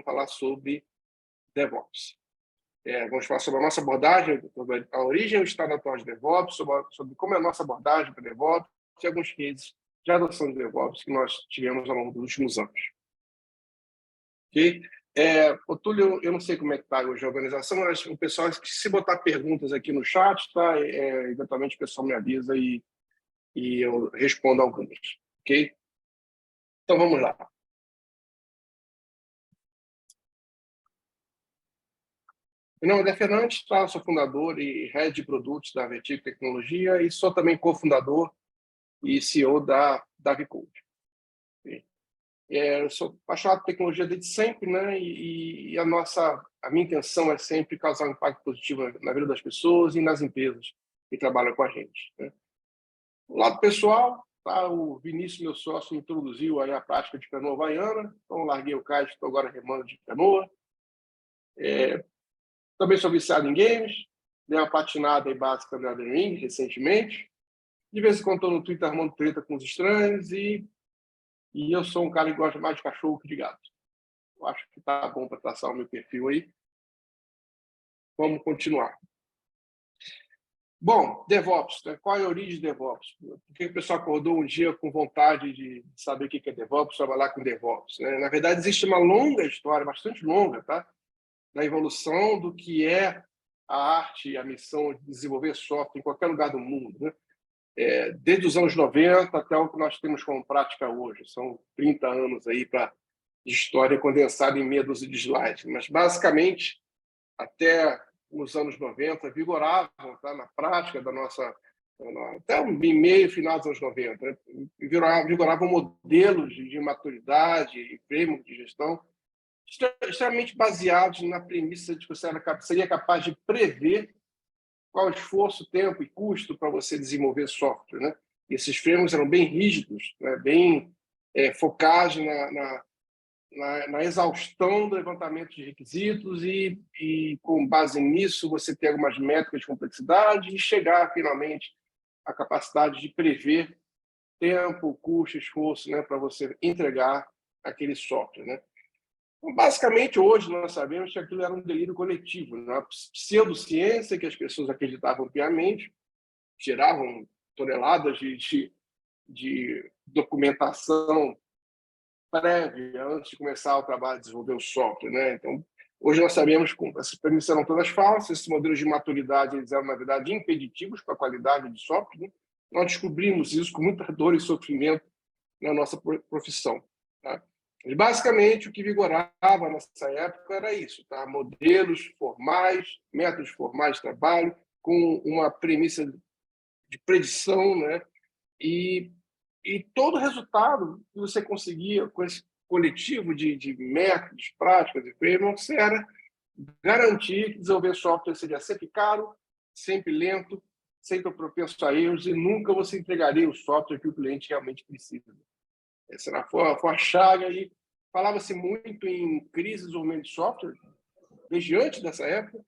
vamos falar sobre DevOps. Vamos falar sobre a nossa abordagem, sobre a origem e o estado atual de DevOps, sobre como é a nossa abordagem para DevOps e alguns cases de adoção de DevOps que nós tivemos ao longo dos últimos anos. Ok? Túlio, eu não sei como é que está hoje a organização, mas o pessoal, se botar perguntas aqui no chat, tá? Eventualmente o pessoal me avisa e eu respondo algumas. Ok? Então vamos lá. Meu nome é Fernandes, tá? Eu sou fundador e head de produtos da Vertigo Tecnologia e sou também cofundador e CEO da VCode. Eu sou apaixonado por tecnologia desde sempre, né? E a minha intenção é sempre causar um impacto positivo na vida das pessoas e nas empresas que trabalham com a gente, né? Do lado pessoal, tá? O Vinícius, meu sócio, introduziu aí a prática de canoa havaiana, então larguei o kite, estou agora remando de canoa. Também sou viciado em games, dei uma patinada aí básica no Elden Ring recentemente. De vez em quando estou no Twitter arrumando treta com os estranhos e eu sou um cara que gosta mais de cachorro que de gato. Eu acho que tá bom para traçar o meu perfil aí. Vamos continuar. Bom, DevOps, né? Qual é a origem de DevOps? Por que o pessoal acordou um dia com vontade de saber o que é DevOps, trabalhar com DevOps, né? Na verdade, existe uma longa história, bastante longa, tá? Da evolução do que é a arte e a missão de desenvolver software em qualquer lugar do mundo, né? Desde os anos 90 até o que nós temos como prática hoje. São 30 anos aí de história condensada em meia dúzia de slides. Mas, basicamente, até os anos 90, vigoravam, tá, na prática da nossa... até o meio, final dos anos 90, né? Vigoravam modelos de maturidade e framework de gestão extremamente baseados na premissa de que você seria capaz de prever qual o esforço, tempo e custo para você desenvolver software, né? E esses frameworks eram bem rígidos, né? Bem focados na exaustão do levantamento de requisitos e, com base nisso, você ter algumas métricas de complexidade e chegar, finalmente, à capacidade de prever tempo, custo, esforço, né? Para você entregar aquele software, né? Então, basicamente, hoje nós sabemos que aquilo era um delírio coletivo, uma pseudociência que as pessoas acreditavam piamente, tiravam toneladas de documentação prévia antes de começar o trabalho de desenvolver o software, né? Então, hoje nós sabemos que essas premissas eram todas falsas, esses modelos de maturidade eles eram, na verdade, impeditivos para a qualidade de software, né? Nós descobrimos isso com muita dor e sofrimento na nossa profissão, tá? E, basicamente, o que vigorava nessa época era isso, tá? Modelos formais, métodos formais de trabalho, com uma premissa de predição, né? E todo o resultado que você conseguia com esse coletivo de métodos, práticas e frameworks era garantir que desenvolver software seria sempre caro, sempre lento, sempre propenso a erros e nunca você entregaria o software que o cliente realmente precisa. Essa foi a chaga aí. Falava-se muito em crise de desenvolvimento de software, desde antes dessa época,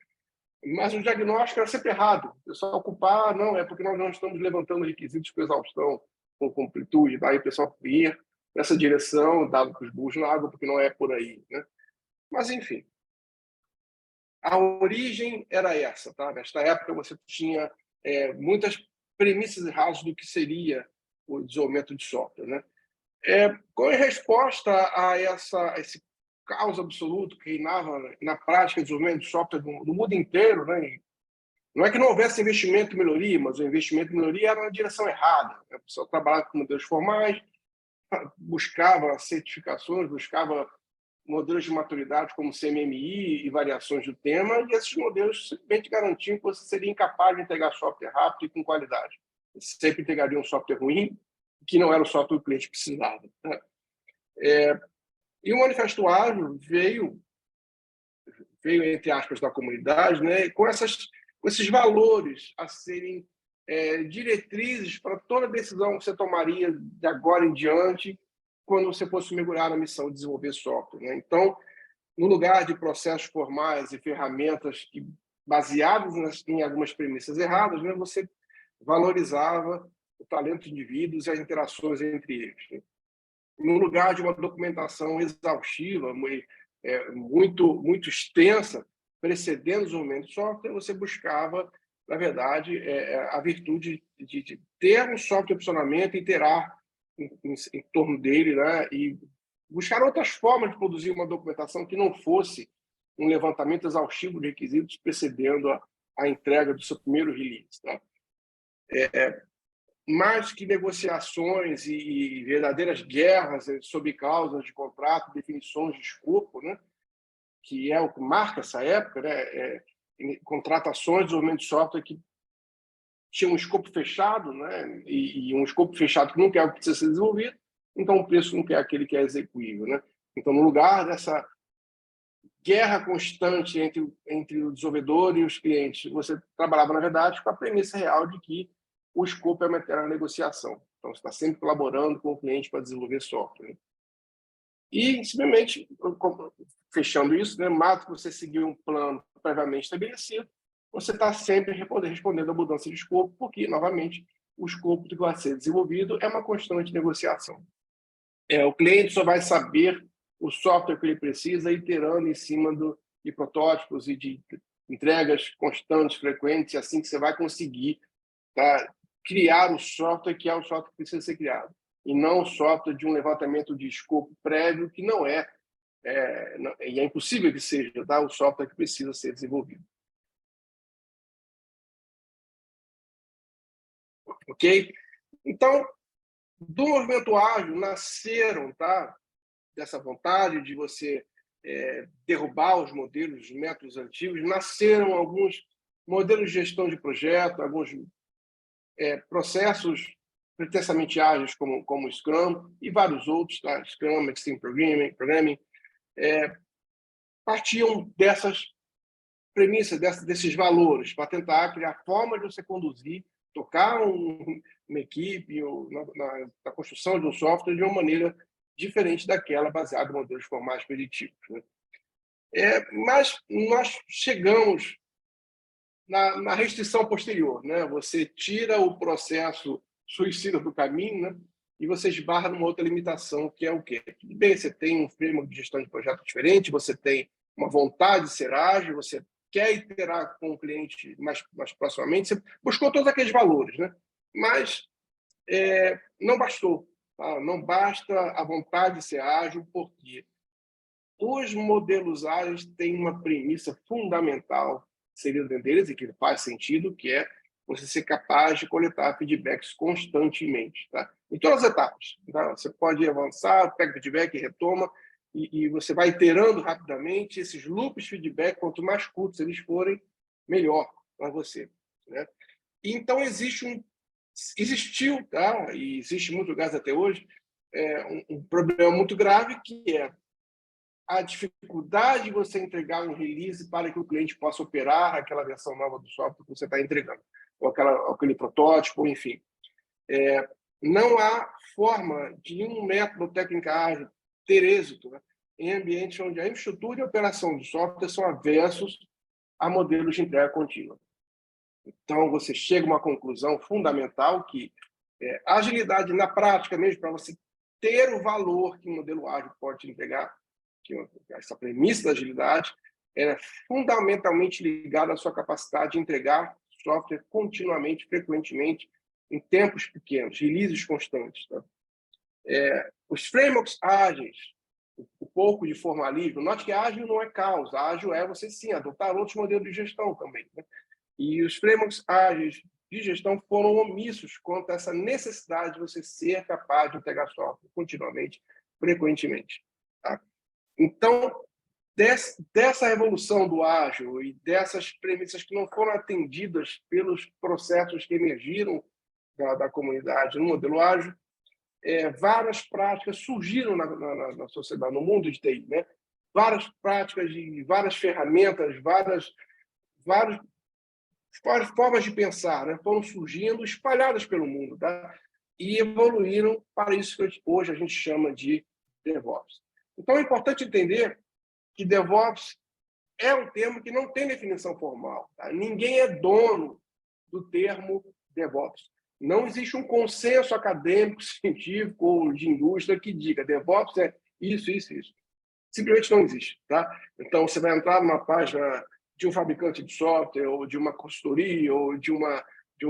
mas o diagnóstico era sempre errado. O pessoal culpar, não, é porque nós não estamos levantando requisitos com exaustão, com completude. Daí o pessoal ia nessa direção, dava para os burros na água, porque não é por aí, né? Mas, enfim, a origem era essa, tá? Nesta época você tinha muitas premissas erradas do que seria o desenvolvimento de software, né? Qual é a resposta a esse caos absoluto que reinava na prática de desenvolvimento de software no mundo inteiro, né? Não é que não houvesse investimento em melhoria, mas o investimento em melhoria era na direção errada. A pessoa trabalhava com modelos formais, buscava certificações, buscava modelos de maturidade como CMMI e variações do tema, e esses modelos simplesmente garantiam que você seria incapaz de entregar software rápido e com qualidade. Você sempre entregaria um software ruim, que não era o software que o cliente precisava, né? E o Manifesto Ágil veio, entre aspas, da comunidade, né, com esses valores a serem diretrizes para toda decisão que você tomaria de agora em diante quando você fosse mergulhar na missão de desenvolver software, né? Então, no lugar de processos formais e ferramentas baseadas em algumas premissas erradas, né, você valorizava o talento de indivíduos e as interações entre eles, né? No lugar de uma documentação exaustiva muito extensa, precedendo o desenvolvimento de software, você buscava, na verdade, a virtude de ter um software de funcionamento e iterar em torno dele, né? E buscar outras formas de produzir uma documentação que não fosse um levantamento exaustivo de requisitos precedendo a entrega do seu primeiro release. Tá? Mais que negociações e verdadeiras guerras sobre causas de contrato, definições de escopo, né? Que é o que marca essa época, né? Contratações de desenvolvimento de software que tinham um escopo fechado, né? E um escopo fechado que não quer o que precisa ser desenvolvido, então o preço não quer aquele que é execuível. Né? Então, no lugar dessa guerra constante entre o desenvolvedor e os clientes, você trabalhava, na verdade, com a premissa real de que o escopo é uma eterna negociação. Então, você está sempre colaborando com o cliente para desenvolver software. Né? E, simplesmente, fechando isso, né, mais que você seguir um plano previamente estabelecido, você está sempre respondendo à mudança de escopo, porque, novamente, o escopo que vai ser desenvolvido é uma constante negociação. O cliente só vai saber o software que ele precisa, iterando em cima de protótipos e de entregas constantes, frequentes, assim que você vai conseguir, tá, criar o software que é o software que precisa ser criado, e não o software de um levantamento de escopo prévio que não é, e é impossível que seja, tá, o software que precisa ser desenvolvido. Ok? Então, do movimento ágil nasceram, tá, dessa vontade de você derrubar os modelos, os métodos antigos, nasceram alguns modelos de gestão de projeto, alguns processos pretensamente ágeis, como o Scrum, e vários outros, tá? Scrum, Extreme Programming, partiam dessas premissas, desses valores, para tentar criar formas de você conduzir, tocar uma equipe ou na construção de um software de uma maneira diferente daquela baseada em modelos formais preditivos. Né? Mas nós chegamos na restrição posterior. Né? Você tira o processo suicida do caminho, né? E você esbarra numa outra limitação, que é o quê? Tudo bem, você tem um framework de gestão de projeto diferente, você tem uma vontade de ser ágil, você quer iterar com o cliente mais proximamente, você buscou todos aqueles valores, né? Mas não bastou. Tá? Não basta a vontade de ser ágil, porque os modelos ágeis têm uma premissa fundamental, seria deles, e que faz sentido, que é você ser capaz de coletar feedbacks constantemente, tá? Em todas as etapas. Tá? Você pode avançar, pega feedback e retoma, e você vai iterando rapidamente. Esses loops de feedback, quanto mais curtos eles forem, melhor para você. Né? Então, existiu, tá? E existe em muitos lugares até hoje, um problema muito grave, que é a dificuldade de você entregar um release para que o cliente possa operar aquela versão nova do software que você está entregando, ou aquele protótipo, enfim. Não há forma de nenhum método técnica ágil ter êxito, né, em ambientes onde a infraestrutura e a operação do software são aversos a modelos de entrega contínua. Então, você chega a uma conclusão fundamental que a agilidade na prática mesmo, para você ter o valor que um modelo ágil pode te entregar, que essa premissa da agilidade é fundamentalmente ligada à sua capacidade de entregar software continuamente, frequentemente, em tempos pequenos, releases constantes. Tá? Os frameworks ágeis, um pouco de formalismo, note que ágil não é caos, ágil é você sim adotar outros modelos de gestão também. Né? E os frameworks ágeis de gestão foram omissos quanto a essa necessidade de você ser capaz de entregar software continuamente, frequentemente. Tá? Então, dessa revolução do ágil e dessas premissas que não foram atendidas pelos processos que emergiram da comunidade no modelo ágil, várias práticas surgiram na sociedade, no mundo de TI. Né? Várias práticas, várias ferramentas, várias formas de pensar, né? Foram surgindo, espalhadas pelo mundo, tá? E evoluíram para isso que hoje a gente chama de DevOps. Então, é importante entender que DevOps é um termo que não tem definição formal. Tá? Ninguém é dono do termo DevOps. Não existe um consenso acadêmico, científico ou de indústria que diga DevOps é isso, isso, isso. Simplesmente não existe, tá? Então, você vai entrar numa página de um fabricante de software, ou de uma consultoria, ou de um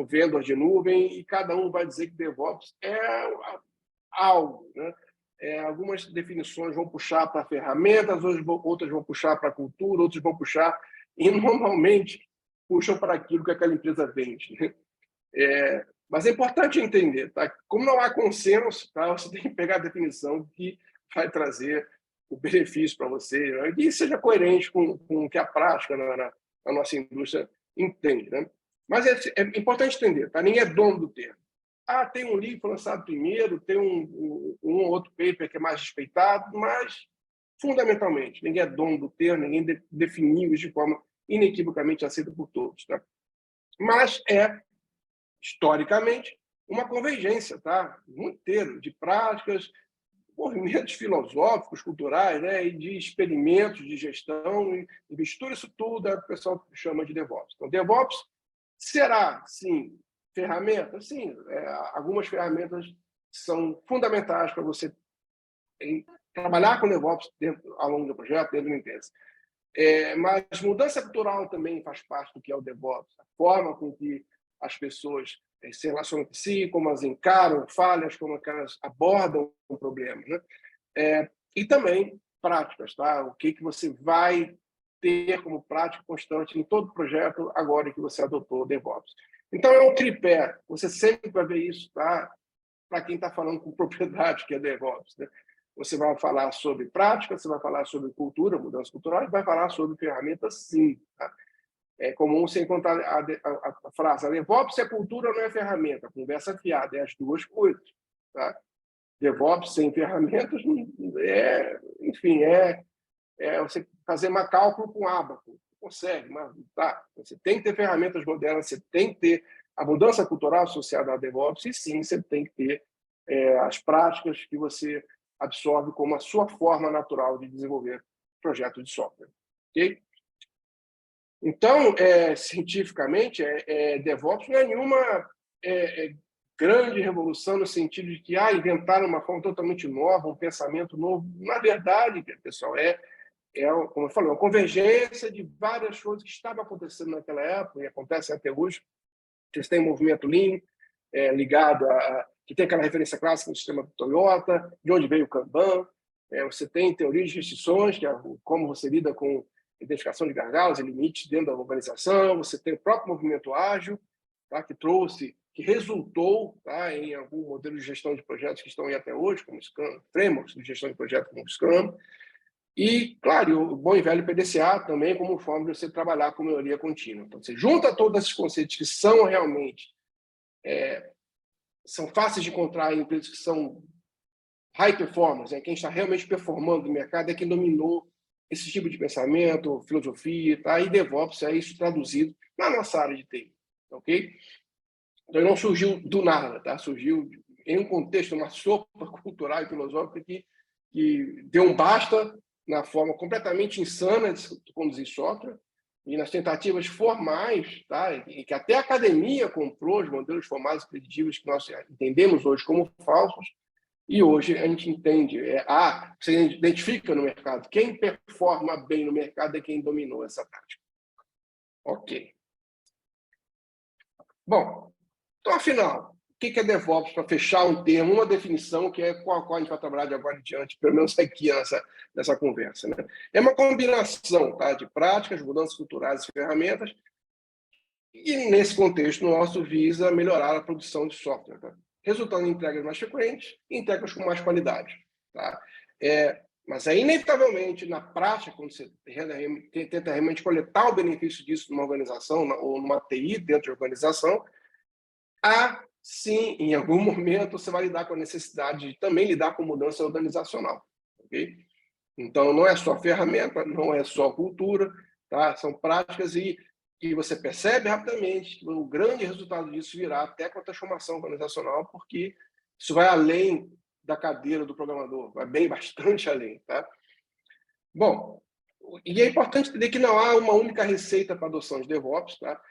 vendedor de nuvem, e cada um vai dizer que DevOps é algo, né? Algumas definições vão puxar para ferramentas, outras vão puxar para cultura, outras vão puxar, e normalmente puxam para aquilo que aquela empresa vende, né? Mas é importante entender, tá? Como não há consenso, tá? Você tem que pegar a definição que vai trazer o benefício para você, né? E seja coerente com o que a prática na nossa indústria entende, né? Mas é importante entender, tá? Ninguém é dono do termo. Tem um livro lançado primeiro, tem um outro paper que é mais respeitado, mas, fundamentalmente, ninguém é dono do termo, ninguém definiu isso de forma inequivocamente aceita por todos, tá? Mas historicamente, uma convergência, tá? Muito inteiro, de práticas, movimentos filosóficos, culturais, né? E de experimentos de gestão, e mistura isso tudo, o pessoal chama de DevOps. Então, DevOps será, sim, ferramenta? Sim, algumas ferramentas são fundamentais para você trabalhar com DevOps ao longo do projeto, dentro da empresa. Mas mudança cultural também faz parte do que é o DevOps, a forma com que as pessoas se relacionam entre si, como elas encaram falhas, como elas abordam o problema, né? E também práticas, tá? O que você vai ter como prática constante em todo projeto agora que você adotou o DevOps. Então, é um tripé. Você sempre vai ver isso, tá? Para quem está falando com propriedade, que é DevOps, né? Você vai falar sobre prática, você vai falar sobre cultura, mudança cultural, e vai falar sobre ferramentas, sim. Tá? É comum você encontrar a frase: a DevOps é cultura, não é ferramenta. Conversa fiada, é as duas coisas. Tá? DevOps sem ferramentas enfim, você fazer uma cálculo com Abaco. Consegue, mas tá. Você tem que ter ferramentas modernas, você tem que ter a mudança cultural associada à DevOps, e sim, você tem que ter as práticas que você absorve como a sua forma natural de desenvolver projetos de software. Ok? Então, cientificamente, DevOps não é nenhuma grande revolução no sentido de que inventaram uma forma totalmente nova, um pensamento novo. Na verdade, pessoal, como eu falei, uma convergência de várias coisas que estavam acontecendo naquela época e acontecem até hoje. Vocês têm o movimento Lean, ligado que tem aquela referência clássica do sistema do Toyota, de onde veio o Kanban. Você tem teoria de restrições, que é como você lida com identificação de gargalos e limites dentro da organização. Você tem o próprio movimento ágil, tá, que resultou, tá, em algum modelo de gestão de projetos que estão aí até hoje, como o Scrum, frameworks de gestão de projetos como o Scrum. E, claro, o bom e velho PDCA também como forma de você trabalhar com melhoria contínua. Então, você junta todos esses conceitos que são realmente são fáceis de encontrar em empresas que são high performance, quem está realmente performando no mercado é quem dominou esse tipo de pensamento, filosofia, tá? E DevOps é isso traduzido na nossa área de TI, ok? Então, não surgiu do nada, tá? Surgiu em um contexto, uma sopa cultural e filosófica que deu um basta na forma completamente insana de conduzir software e nas tentativas formais, tá? E que até a academia comprou os modelos formais e preditivos que nós entendemos hoje como falsos, e hoje a gente entende, você identifica no mercado, quem performa bem no mercado é quem dominou essa prática. Ok. Bom, então, afinal, o que é DevOps, para fechar um termo, uma definição que é com a qual a gente vai trabalhar de agora em diante, pelo menos aqui nessa conversa, né? É uma combinação, tá, de práticas, mudanças culturais e ferramentas, e nesse contexto nosso visa melhorar a produção de software, tá? Resultando em entregas mais frequentes e entregas com mais qualidade. Tá? Mas inevitavelmente, na prática, quando você tenta realmente coletar o benefício disso numa organização ou numa TI dentro de organização, sim, em algum momento você vai lidar com a necessidade de também lidar com mudança organizacional. Okay? Então, não é só ferramenta, não é só cultura, tá? São práticas e você percebe rapidamente que o grande resultado disso virá até com a transformação organizacional, porque isso vai além da cadeira do programador, vai bem bastante além. Tá? Bom, e é importante entender que não há uma única receita para a adoção de DevOps. Tá?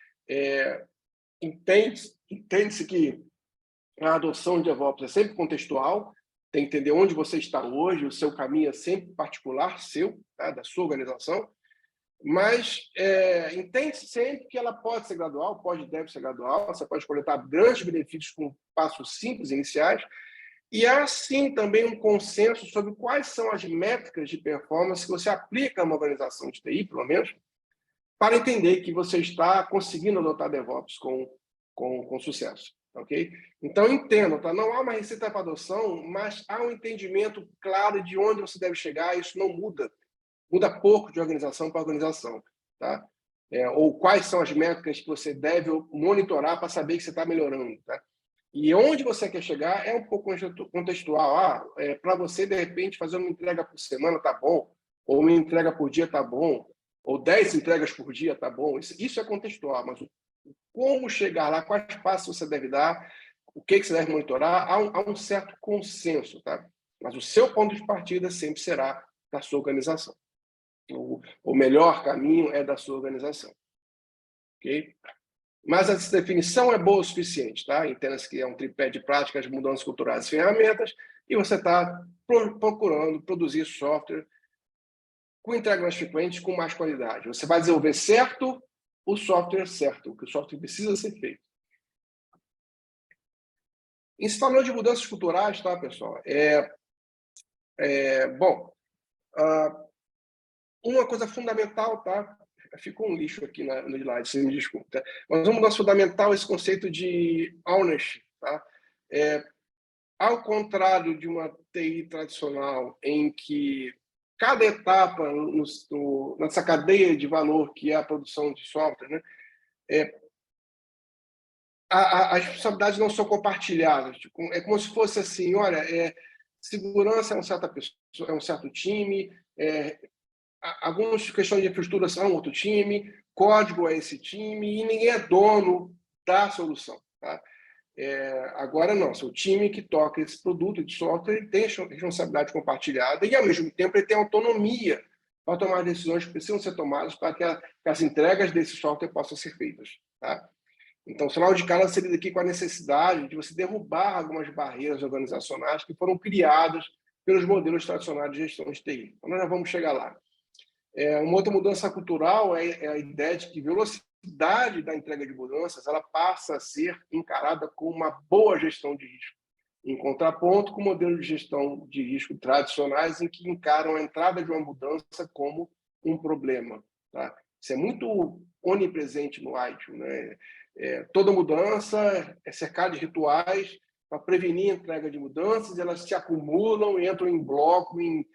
Entende-se que a adoção de DevOps é sempre contextual, tem que entender onde você está hoje, o seu caminho é sempre particular, seu, tá? Da sua organização, mas entende sempre que ela pode ser gradual, pode e deve ser gradual, você pode coletar grandes benefícios com passos simples iniciais, e há, sim, também um consenso sobre quais são as métricas de performance que você aplica a uma organização de TI, pelo menos, para entender que você está conseguindo adotar DevOps com sucesso. Ok? Então, entenda, tá? Não há uma receita para adoção, mas há um entendimento claro de onde você deve chegar, e isso não muda. Muda pouco de organização para organização. Tá? Ou quais são as métricas que você deve monitorar para saber que você está melhorando. Tá? E onde você quer chegar é um pouco contextual. Para você, de repente, fazer uma entrega por semana está bom, ou uma entrega por dia está bom, ou 10 entregas por dia está bom. Isso é contextual, mas como chegar lá, quais passos você deve dar, o que você deve monitorar, há um certo consenso. Tá? Mas o seu ponto de partida sempre será da sua organização. O melhor caminho é da sua organização. Ok? Mas essa definição é boa o suficiente, tá? Entenda-se que é um tripé de práticas, mudanças culturais e ferramentas, e você está procurando produzir software com entrega mais frequente, com mais qualidade. Você vai desenvolver certo o software certo, o que o software precisa ser feito. Em se falando de mudanças culturais, tá, pessoal? Bom, uma coisa fundamental, tá? Ficou um lixo aqui no slide, vocês me desculpem. Tá? Mas uma mudança fundamental é esse conceito de ownership. Tá? Ao contrário de uma TI tradicional, em que cada etapa nessa cadeia de valor que é a produção de software, né, as responsabilidades não são compartilhadas. É como se fosse assim, olha, segurança é uma certa pessoa, é um certo time, algumas questões de infraestrutura são outro time, código é esse time, e ninguém é dono da solução. Tá? Agora não, o time que toca esse produto de software ele tem responsabilidade compartilhada e, ao mesmo tempo, ele tem autonomia para tomar decisões que precisam ser tomadas para que as entregas desse software possam ser feitas. Tá? Então, o sinal de cara seria aqui com a necessidade de você derrubar algumas barreiras organizacionais que foram criadas pelos modelos tradicionais de gestão de TI. Então, nós já vamos chegar lá. Uma outra mudança cultural é a ideia de que velocidade da entrega de mudanças ela passa a ser encarada como uma boa gestão de risco, em contraponto com modelos de gestão de risco tradicionais em que encaram a entrada de uma mudança como um problema. Tá? Isso é muito onipresente no ITIL, né? Toda mudança é cercada de rituais para prevenir a entrega de mudanças, elas se acumulam, entram em bloco, em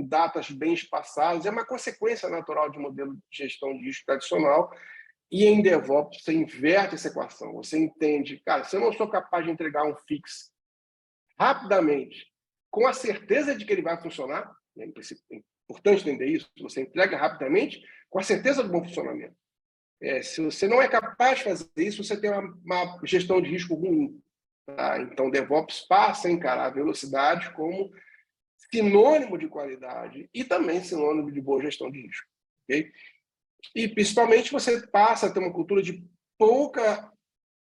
datas bem espaçadas, é uma consequência natural de modelo de gestão de risco tradicional, e em DevOps você inverte essa equação, você entende, cara, se eu não sou capaz de entregar um fix rapidamente, com a certeza de que ele vai funcionar, é importante entender isso, você entrega rapidamente com a certeza do bom funcionamento. Se você não é capaz de fazer isso, você tem uma gestão de risco ruim. Tá? Então, DevOps passa a encarar a velocidade como sinônimo de qualidade e também sinônimo de boa gestão de risco. Okay? E, principalmente, você passa a ter uma cultura de pouca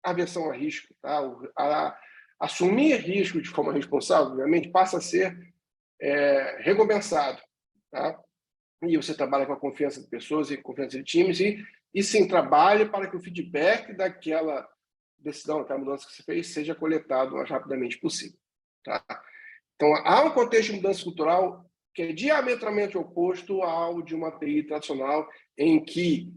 aversão a risco. Tá? Assumir risco de forma responsável, obviamente, passa a ser recompensado. Tá? E você trabalha com a confiança de pessoas e confiança de times e sim, trabalhe para que o feedback daquela decisão, daquela mudança que você fez, seja coletado o mais rapidamente possível. Tá? Então, há um contexto de mudança cultural que é diametralmente oposto ao de uma TI tradicional, em que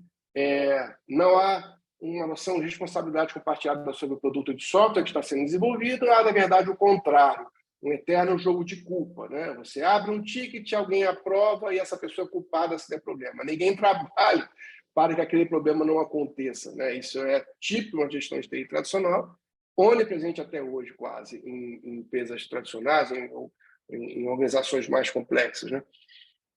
não há uma noção de responsabilidade compartilhada sobre o produto de software que está sendo desenvolvido, há, na verdade, o contrário, um eterno jogo de culpa. Né? Você abre um ticket, alguém aprova e essa pessoa é culpada se der problema. Ninguém trabalha para que aquele problema não aconteça. Né? Isso é típico de uma gestão de TI tradicional, onipresente até hoje, quase, em empresas tradicionais, em organizações mais complexas. Né?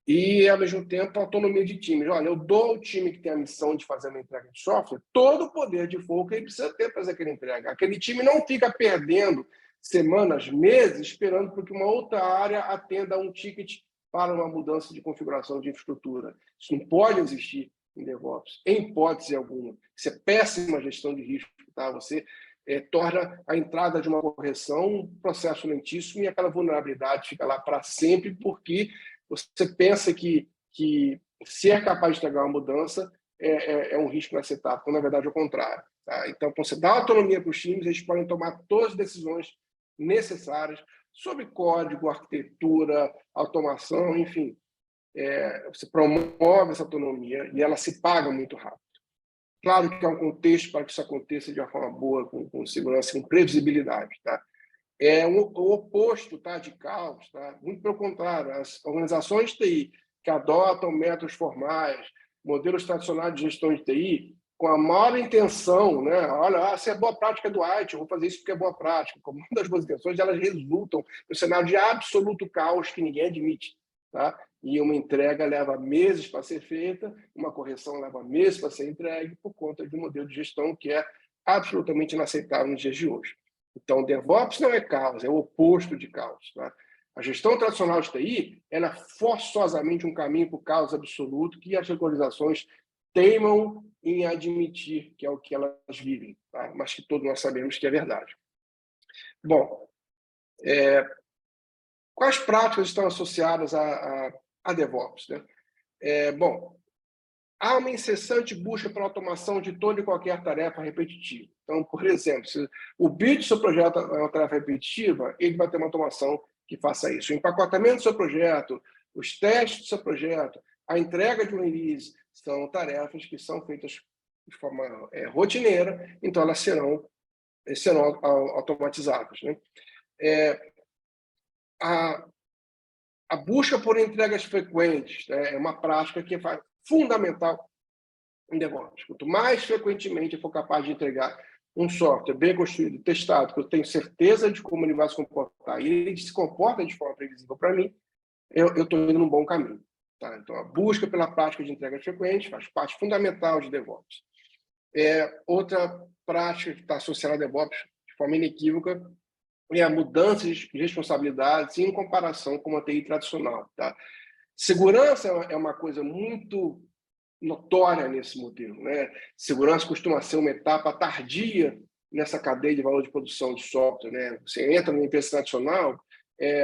E, ao mesmo tempo, a autonomia de times. Olha, eu dou ao time que tem a missão de fazer uma entrega de software todo o poder de fogo que ele precisa ter para fazer aquela entrega. Aquele time não fica perdendo semanas, meses, esperando para que uma outra área atenda a um ticket para uma mudança de configuração de infraestrutura. Isso não pode existir em DevOps, em hipótese alguma. Isso é péssima gestão de risco. Tá? Você torna a entrada de uma correção um processo lentíssimo e aquela vulnerabilidade fica lá para sempre, porque você pensa que se é capaz de entregar uma mudança, é um risco inaceitável, quando na verdade é o contrário. Tá? Então, quando você dá autonomia para os times, eles podem tomar todas as decisões necessárias sobre código, arquitetura, automação, enfim. Você promove essa autonomia e ela se paga muito rápido. Claro que há um contexto para que isso aconteça de uma forma boa, com segurança, com previsibilidade. Tá? O oposto, tá, de caos. Tá? Muito pelo contrário, as organizações de TI que adotam métodos formais, modelos tradicionais de gestão de TI, com a maior intenção, né? Olha, essa é boa prática do IT, eu vou fazer isso porque é boa prática. Com muitas boas intenções, elas resultam no cenário de absoluto caos que ninguém admite. Tá? E uma entrega leva meses para ser feita, uma correção leva meses para ser entregue, por conta de um modelo de gestão que é absolutamente inaceitável nos dias de hoje. Então, DevOps não é caos, é o oposto de caos. Tá? A gestão tradicional de TI ela é forçosamente um caminho para o caos absoluto que as organizações teimam em admitir que é o que elas vivem, tá? Mas que todos nós sabemos que é verdade. Bom, quais práticas estão associadas a DevOps? Né? Bom, há uma incessante busca pela automação de toda e qualquer tarefa repetitiva. Então, por exemplo, se o build do seu projeto é uma tarefa repetitiva, ele vai ter uma automação que faça isso. O empacotamento do seu projeto, os testes do seu projeto, a entrega de um release, são tarefas que são feitas de forma rotineira, então elas serão automatizadas. Né? A busca por entregas frequentes, né, é uma prática que é fundamental em DevOps. Quanto mais frequentemente eu for capaz de entregar um software bem construído, testado, que eu tenho certeza de como ele vai se comportar, e ele se comporta de forma previsível para mim, eu estou indo num bom caminho. Tá? Então, a busca pela prática de entregas frequentes faz parte fundamental de DevOps. Outra prática que está associada a DevOps de forma inequívoca é a mudança de responsabilidades em comparação com uma TI tradicional. Tá? Segurança é uma coisa muito notória nesse modelo. Né? Segurança costuma ser uma etapa tardia nessa cadeia de valor de produção de software. Né? Você entra numa empresa tradicional,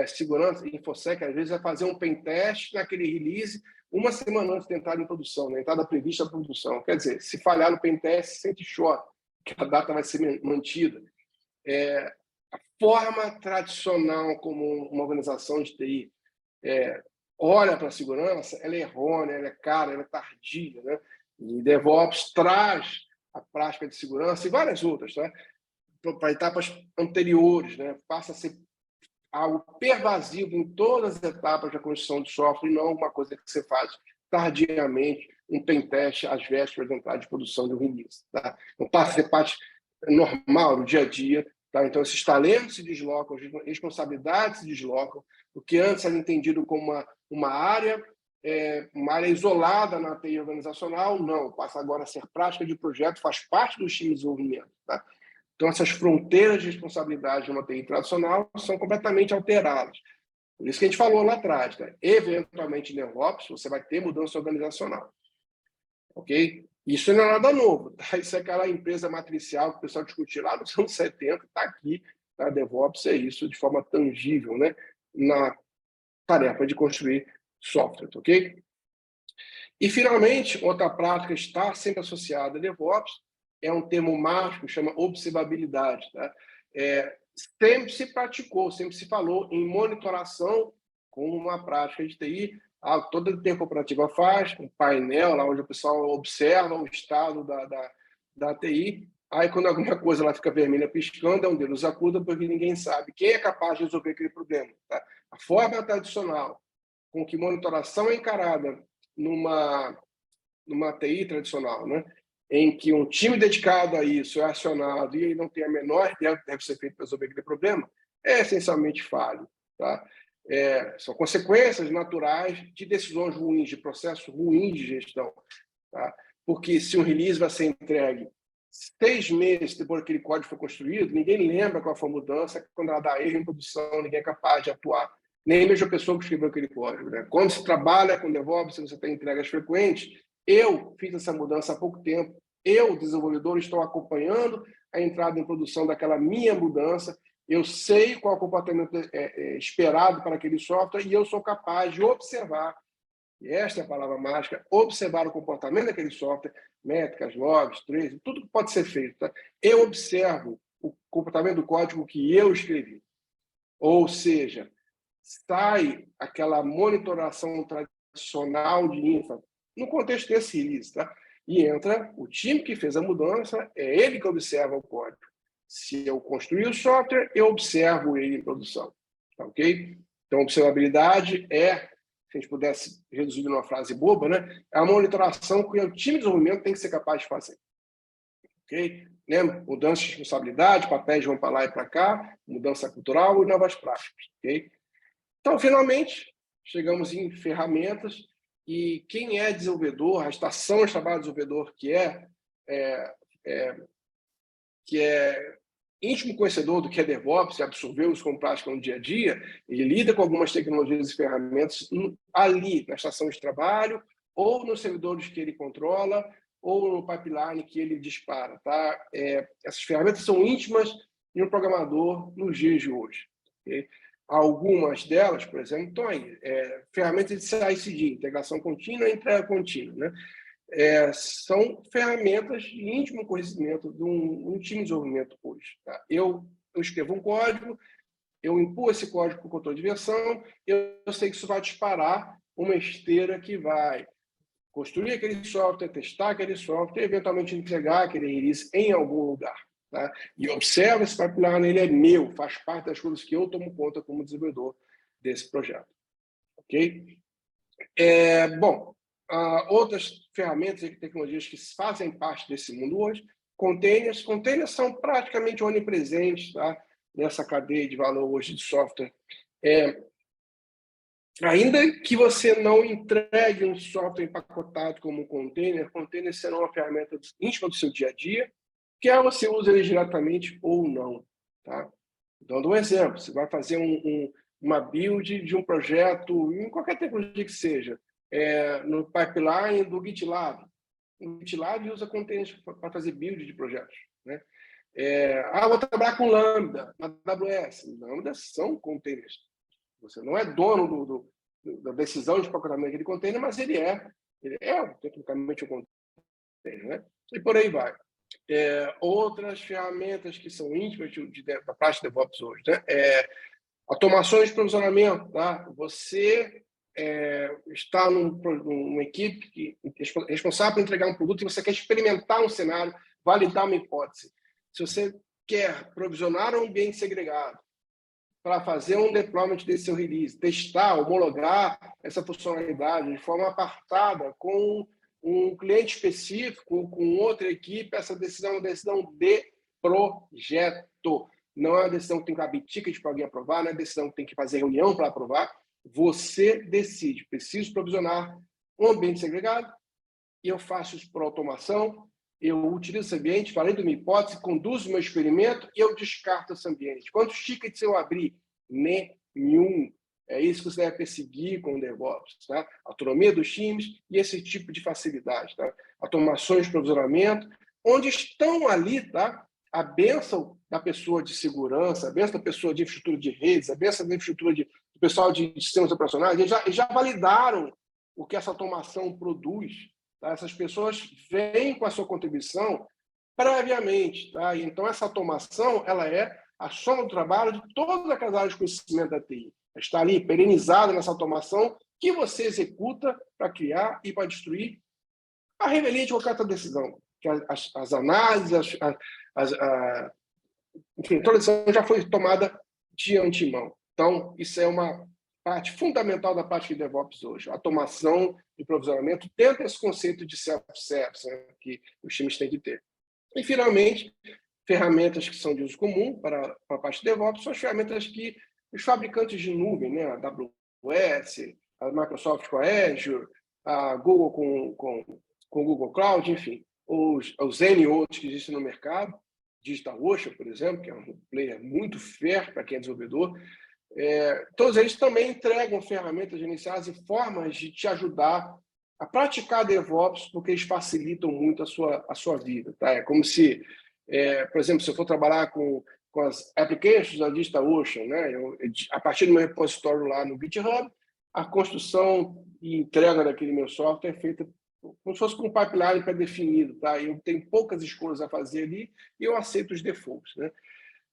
segurança, InfoSec, às vezes vai fazer um pen test naquele release uma semana antes de entrar em produção, na entrada prevista da produção. Quer dizer, se falhar no pen test, sente choque, que a data vai ser mantida. A forma tradicional como uma organização de TI olha para a segurança, ela é errônea, ela é cara, ela é tardia. Né? E DevOps traz a prática de segurança e várias outras, tá? Para etapas anteriores, né? Passa a ser algo pervasivo em todas as etapas da construção de software e não uma coisa que você faz tardiamente, um pentest às vésperas da entrada de produção do release. Tá? Então, passa a ser parte normal do dia a dia. Tá? Então, esses talentos se deslocam, as responsabilidades se deslocam. O que antes era entendido como uma área isolada na TI organizacional, não. Passa agora a ser prática de projeto, faz parte do time de desenvolvimento. Tá? Então, essas fronteiras de responsabilidade de uma TI tradicional são completamente alteradas. Por isso que a gente falou lá atrás. Tá? Eventualmente, em DevOps, você vai ter mudança organizacional. Ok? Isso não é nada novo. Tá? Isso é aquela empresa matricial que o pessoal discutiu lá nos anos 70, está aqui. Tá? DevOps é isso de forma tangível, né? Na tarefa de construir software. Ok? E, finalmente, outra prática está sempre associada a DevOps, é um termo mágico, chama observabilidade. Tá? Sempre se praticou, sempre se falou em monitoração como uma prática de TI. Toda tempo operativa faz, um painel lá onde o pessoal observa o estado da TI. Aí, quando alguma coisa lá fica vermelha piscando, é um Deus acuda, porque ninguém sabe quem é capaz de resolver aquele problema. Tá? A forma tradicional com que monitoração é encarada numa TI tradicional, né? Em que um time dedicado a isso é acionado e ele não tem a menor ideia do que deve ser feito para resolver aquele problema, é essencialmente falho. Tá? São consequências naturais de decisões ruins, de processos ruins de gestão. Tá? Porque se um release vai ser entregue 6 meses depois que aquele código foi construído, ninguém lembra qual foi a mudança, quando ela dá erro em produção, ninguém é capaz de atuar. Nem mesmo a pessoa que escreveu aquele código. Né? Quando se trabalha com DevOps, você tem entregas frequentes. Eu fiz essa mudança há pouco tempo eu, desenvolvedor, estou acompanhando a entrada em produção daquela minha mudança, eu sei qual é o comportamento esperado para aquele software e eu sou capaz de observar, e esta é a palavra mágica, observar o comportamento daquele software, métricas, logs, traces, tudo que pode ser feito. Tá? Eu observo o comportamento do código que eu escrevi. Ou seja, sai aquela monitoração tradicional de infra, no contexto desse release, tá? E entra o time que fez a mudança, é ele que observa o código. Se eu construir o software, eu observo ele em produção. Tá, ok? Então, observabilidade é, se a gente pudesse reduzir numa frase boba, né? É a monitoração que o time de desenvolvimento tem que ser capaz de fazer. Ok? Mudança de responsabilidade, papéis vão para lá e para cá, mudança cultural e novas práticas. Okay? Então, finalmente, chegamos em ferramentas e quem é desenvolvedor, a estação de trabalho do desenvolvedor, que é íntimo conhecedor do que é DevOps e absorveu isso como prática no dia a dia, ele lida com algumas tecnologias e ferramentas ali, na estação de trabalho, ou nos servidores que ele controla, ou no pipeline que ele dispara. Tá? Essas ferramentas são íntimas de um programador nos dias de hoje. Okay? Algumas delas, por exemplo, estão aí. Ferramentas de CI/CD, integração contínua e entrega contínua. Né? São ferramentas de íntimo conhecimento de um time de desenvolvimento hoje. Tá? Eu escrevo um código, eu empurro esse código para o controle de versão, eu sei que isso vai disparar uma esteira que vai construir aquele software, testar aquele software e eventualmente entregar aquele release em algum lugar. Tá? E observa esse pipeline, ele é meu, faz parte das coisas que eu tomo conta como desenvolvedor desse projeto. Ok? Bom, outras ferramentas e tecnologias que fazem parte desse mundo hoje, containers. Containers são praticamente onipresentes, tá? Nessa cadeia de valor hoje de software. Ainda que você não entregue um software empacotado como um container, containers serão uma ferramenta íntima do seu dia a dia, quer você use ele diretamente ou não. Tá? Dando um exemplo, você vai fazer uma build de um projeto, em qualquer tecnologia que seja, no pipeline do GitLab. O GitLab usa containers para fazer build de projetos. Né? Vou trabalhar com Lambda, na AWS. Lambda são containers. Você não é dono da decisão de pacotamento daquele container, mas ele é tecnicamente um container. Né? E por aí vai. Outras ferramentas que são íntimas da prática de DevOps hoje. Né? Automações de provisionamento. Tá? Você está numa equipe responsável por entregar um produto e você quer experimentar um cenário, validar uma hipótese. Se você quer provisionar um ambiente segregado para fazer um deployment desse seu release, testar, homologar essa funcionalidade de forma apartada com um cliente específico, com outra equipe, essa decisão é uma decisão de projeto. Não é uma decisão que tem que abrir ticket para alguém aprovar, não é uma decisão que tem que fazer reunião para aprovar. Você decide, preciso provisionar um ambiente segregado, e eu faço isso por automação, eu utilizo esse ambiente, falei de uma hipótese, conduzo o meu experimento e eu descarto esse ambiente. Quantos tickets eu abri? Nenhum. É isso que você deve perseguir com o DevOps. Tá? Autonomia dos times e esse tipo de facilidade. Tá? Automações de provisionamento, onde estão ali tá? A bênção da pessoa de segurança, a bênção da pessoa de infraestrutura de redes, a bênção da infraestrutura do pessoal de sistemas operacionais, eles já validaram o que essa automação produz. Tá? Essas pessoas vêm com a sua contribuição previamente. Tá? Então, essa automação ela é a soma do trabalho de todas aquelas áreas de conhecimento da TI. Está ali perenizada nessa automação que você executa para criar e para destruir a revelia de qualquer outra decisão. Que as análises, enfim, toda a decisão já foi tomada de antemão. Então, isso é uma parte fundamental da prática de DevOps hoje, a automação de provisionamento dentro desse conceito de self-service, né, que os times têm que ter. E, finalmente, ferramentas que são de uso comum para a parte de DevOps são as ferramentas que os fabricantes de nuvem, né, a AWS, a Microsoft com a Azure, a Google com o Google Cloud, enfim, os N outros que existem no mercado, DigitalOcean, por exemplo, que é um player muito férreo para quem é desenvolvedor, todos eles também entregam ferramentas iniciais e formas de te ajudar a praticar DevOps, porque eles facilitam muito a sua vida. Tá? É como se, por exemplo, se eu for trabalhar com as applications da DigitalOcean, né? A partir do meu repositório lá no GitHub, a construção e entrega daquele meu software é feita como se fosse com um pipeline pré-definido. Tá? Eu tenho poucas escolhas a fazer ali e eu aceito os defaults. Né?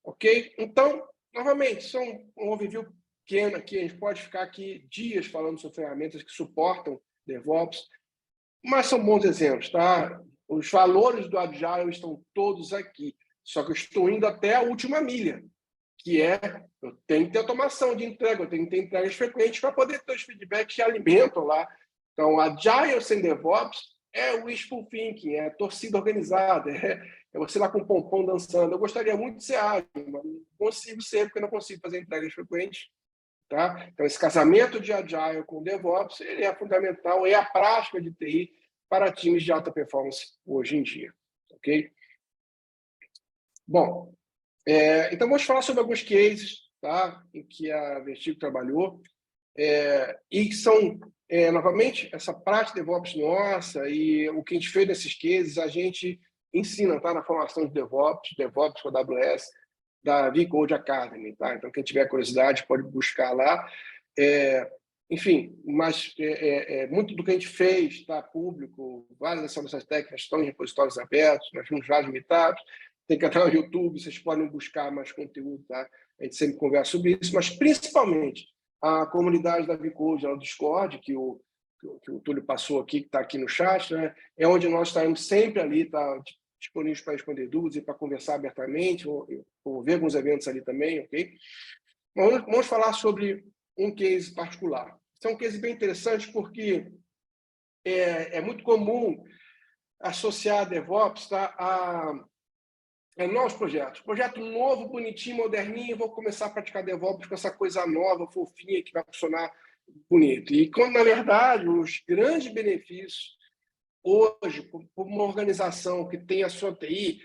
Ok? Então, novamente, são um overview pequeno aqui. A gente pode ficar aqui dias falando sobre ferramentas que suportam DevOps, mas são bons exemplos. Tá? Os valores do Agile estão todos aqui. Só que eu estou indo até a última milha, que é, eu tenho que ter automação de entrega, eu tenho que ter entregas frequentes para poder ter os feedbacks que alimentam lá. Então, Agile sem DevOps é wishful thinking, é torcida organizada, é você lá com o pompom dançando. Eu gostaria muito de ser ágil, mas não consigo ser, porque eu não consigo fazer entregas frequentes. Tá? Então, esse casamento de Agile com DevOps ele é fundamental, é a prática de TI para times de alta performance hoje em dia. Ok? Bom, então vamos falar sobre alguns cases, tá? Em que a Vertigo trabalhou, e que são, novamente, essa prática de DevOps nossa, e o que a gente fez nesses cases, a gente ensina, tá? Na formação de DevOps com a AWS, da vCode Academy, tá? Então, quem tiver curiosidade pode buscar lá. Enfim, mas muito do que a gente fez está público, várias dessas nossas técnicas estão em repositórios abertos, nós temos vários meetups, tem canal no YouTube, vocês podem buscar mais conteúdo, tá? A gente sempre conversa sobre isso, mas principalmente a comunidade da vCode, no Discord, que o Túlio passou aqui, que está aqui no chat, né? É onde nós estaremos sempre ali, tá disponíveis para responder dúvidas e para conversar abertamente, ou ver alguns eventos ali também, ok? Vamos falar sobre um case particular. Esse é um case bem interessante porque é muito comum associar a DevOps, tá, a novos projetos. Projeto novo, bonitinho, moderninho, vou começar a praticar DevOps com essa coisa nova, fofinha, que vai funcionar bonito. E quando, na verdade, os grandes benefícios hoje, por uma organização que tem a sua TI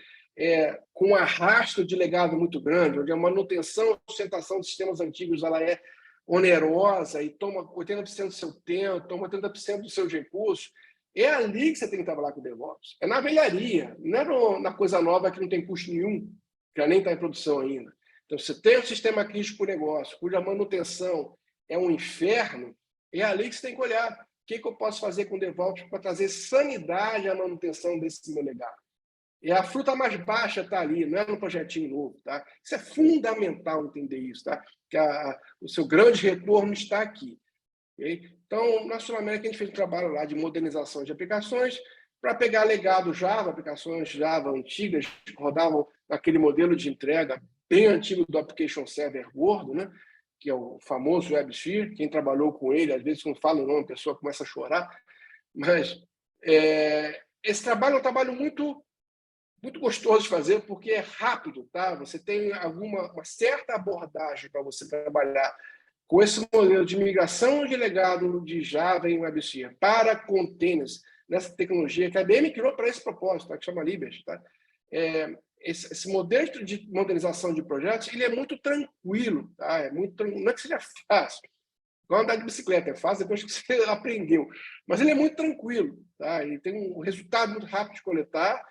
com um arrasto de legado muito grande, onde a manutenção e sustentação de sistemas antigos ela é onerosa e toma 80% do seu tempo, toma 80% dos seus recursos, é ali que você tem que trabalhar com o DevOps. É na velharia, não é na coisa nova que não tem custo nenhum, que já nem está em produção ainda. Então, você tem um sistema crítico para o negócio, cuja manutenção é um inferno, é ali que você tem que olhar. O que eu posso fazer com o DevOps para trazer sanidade à manutenção desse meu legado? E a fruta mais baixa está ali, não é no projetinho novo. Tá? Isso é fundamental entender isso, tá? Que o seu grande retorno está aqui. Okay? Então, na Sul-América, a gente fez um trabalho lá de modernização de aplicações para pegar legado Java, aplicações Java antigas que rodavam naquele modelo de entrega bem antigo do Application Server gordo, né? Que é o famoso WebSphere. Quem trabalhou com ele, às vezes, quando fala o nome, a pessoa começa a chorar. Mas esse trabalho é um trabalho muito gostoso de fazer, porque é rápido, tá? Você tem uma certa abordagem para você trabalhar com esse modelo de migração de legado de Java em WebSphere para containers, nessa tecnologia que a IBM criou para esse propósito, tá? Que chama Liberty. Tá? Esse modelo de modernização de projetos ele é muito tranquilo. Tá? Não é que seja fácil, igual andar de bicicleta, é fácil depois que você aprendeu, mas ele é muito tranquilo. Tá? Ele tem um resultado muito rápido de coletar,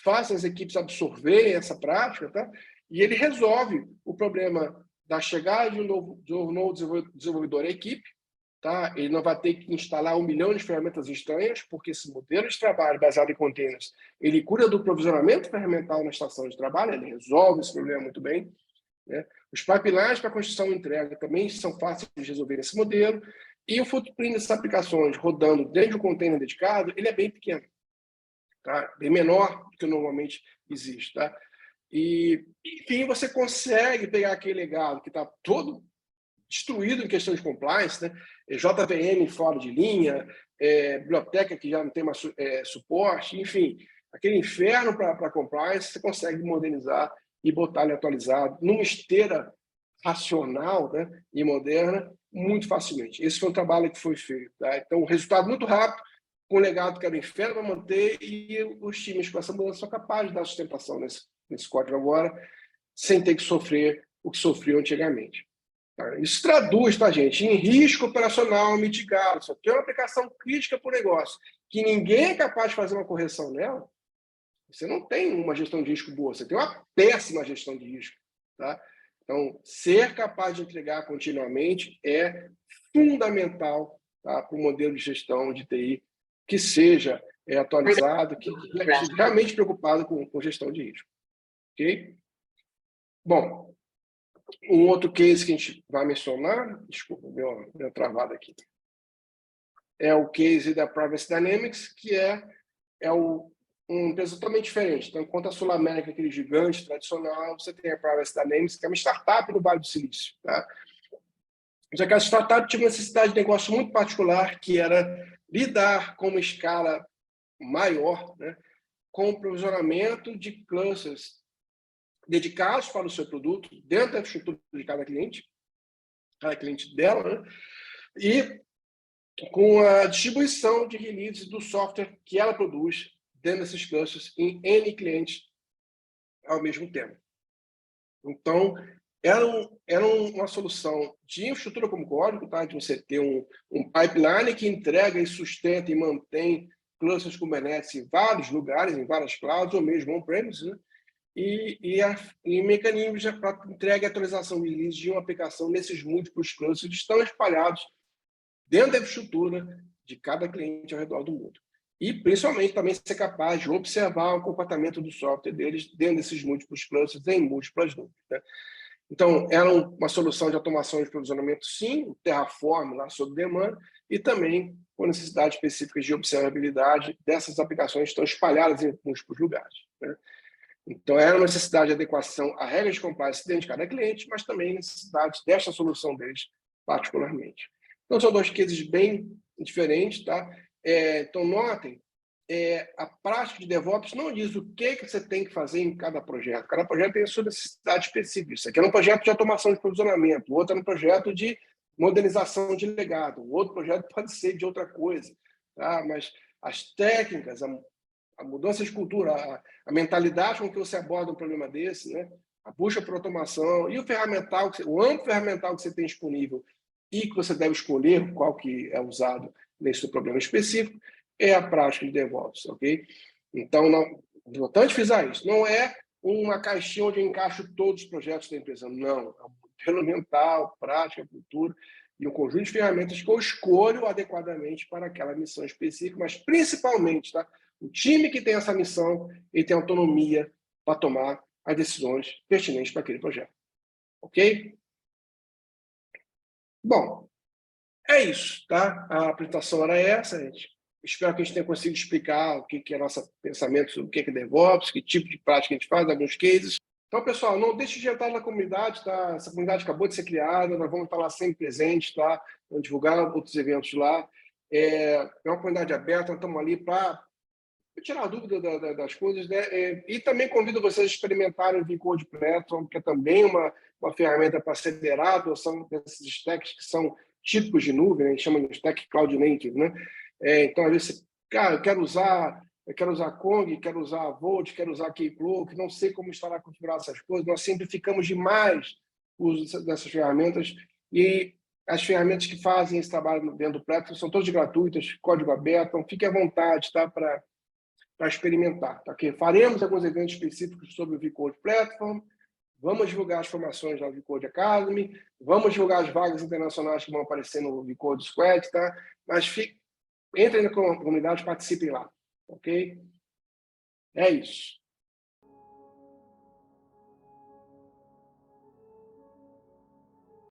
faz as equipes absorverem essa prática, tá? E ele resolve o problema da chegada de um novo desenvolvedor à equipe, tá? Ele não vai ter que instalar 1 milhão de ferramentas estranhas, porque esse modelo de trabalho baseado em containers, ele cura do provisionamento ferramental na estação de trabalho, ele resolve esse problema muito bem, né? Os pipelines para construção e entrega também são fáceis de resolver nesse modelo, e o footprint dessas aplicações rodando dentro de um container dedicado, ele é bem pequeno. Tá? Bem menor do que normalmente existe. Tá? E, enfim, você consegue pegar aquele legado que está todo destruído em questão de compliance, né? JVM fora de linha, biblioteca que já não tem mais suporte, enfim, aquele inferno para compliance, você consegue modernizar e botar ele atualizado numa esteira racional, né, e moderna muito facilmente. Esse foi um trabalho que foi feito. Tá? Então, o resultado muito rápido, com o legado que era o inferno para manter, e os times com essa mudança são capazes de dar sustentação nesse código agora, sem ter que sofrer o que sofriam antigamente. Tá? Isso traduz, tá, gente, em risco operacional mitigado. Se eu tenho uma aplicação crítica para o negócio, que ninguém é capaz de fazer uma correção nela, você não tem uma gestão de risco boa, você tem uma péssima gestão de risco. Tá? Então, ser capaz de entregar continuamente é fundamental, tá, para o modelo de gestão de TI que seja atualizado, que esteja realmente preocupado com gestão de risco. Ok? Bom, um outro case que a gente vai mencionar, desculpa, meu travado aqui, é o case da Privacy Dynamics, que uma empresa totalmente diferente. Então, enquanto a Sul América é aquele gigante tradicional, você tem a Privacy Dynamics, que é uma startup no Vale do Silício. Tá? Já que a startup tinha uma necessidade de negócio muito particular, que era lidar com uma escala maior, né, com o provisionamento de clusters dedicados para o seu produto, dentro da infraestrutura de cada cliente dela, né, e com a distribuição de releases do software que ela produz dentro desses clusters em N clientes ao mesmo tempo. Então, era uma solução de infraestrutura como código, tá? De você ter um pipeline que entrega e sustenta e mantém clusters Kubernetes em vários lugares, em várias clouds, ou mesmo on-premise, né? E mecanismos para entrega e atualização de release de uma aplicação nesses múltiplos clusters que estão espalhados dentro da infraestrutura de cada cliente ao redor do mundo. E, principalmente, também ser capaz de observar o comportamento do software deles dentro desses múltiplos clusters em múltiplas nuvens. Né? Então, era uma solução de automação de provisionamento, sim, Terraform lá sob demanda, e também com necessidades específicas de observabilidade dessas aplicações que estão espalhadas em múltiplos lugares. Né? Então, era uma necessidade de adequação a regras de compliance dentro de cada cliente, mas também necessidade desta solução deles particularmente. Então, são dois cases bem diferentes. Tá? Então, notem, a prática de DevOps não diz o que você tem que fazer em cada projeto. Cada projeto tem a sua necessidade específica. Isso aqui é um projeto de automação de provisionamento, o outro é um projeto de modernização de legado, o outro projeto pode ser de outra coisa. Tá? Mas as técnicas, a mudança de cultura, a mentalidade com que você aborda um problema desse, né? A busca por automação e o amplo ferramental que você tem disponível e que você deve escolher qual que é usado nesse problema específico, é a prática de DevOps, ok? Então, é importante frisar isso. Não é uma caixinha onde eu encaixo todos os projetos da empresa. Não. É um modelo mental, prática, cultura e um conjunto de ferramentas que eu escolho adequadamente para aquela missão específica, mas principalmente, tá? O time que tem essa missão, ele tem autonomia para tomar as decisões pertinentes para aquele projeto. Ok? Bom, é isso, tá? A apresentação era essa, gente. Espero que a gente tenha conseguido explicar o que é nosso pensamento sobre o que é DevOps, que tipo de prática a gente faz, alguns cases. Então, pessoal, não deixe de entrar na comunidade, tá? Essa comunidade acabou de ser criada, nós vamos estar lá sempre presentes, tá? Vamos divulgar outros eventos lá. É uma comunidade aberta, nós estamos ali para tirar a dúvida das coisas, né? E também convido vocês a experimentarem o VCode Platform, que é também uma ferramenta para acelerar a adoção desses stacks que são típicos de nuvem, a gente chama de stack cloud native, né? Então, às vezes, cara, eu quero usar Kong, quero usar Volt, quero usar Keycloak, não sei como instalar e configurar essas coisas, nós simplificamos demais o uso dessas ferramentas e as ferramentas que fazem esse trabalho dentro do Platform são todas gratuitas, código aberto, então fique à vontade, tá? Para experimentar. Tá? Okay? Faremos alguns eventos específicos sobre o VCode Platform, vamos divulgar as formações da VCode Academy, vamos divulgar as vagas internacionais que vão aparecer no VCode Squad, tá? Mas entrem na comunidade, participem lá, ok? É isso.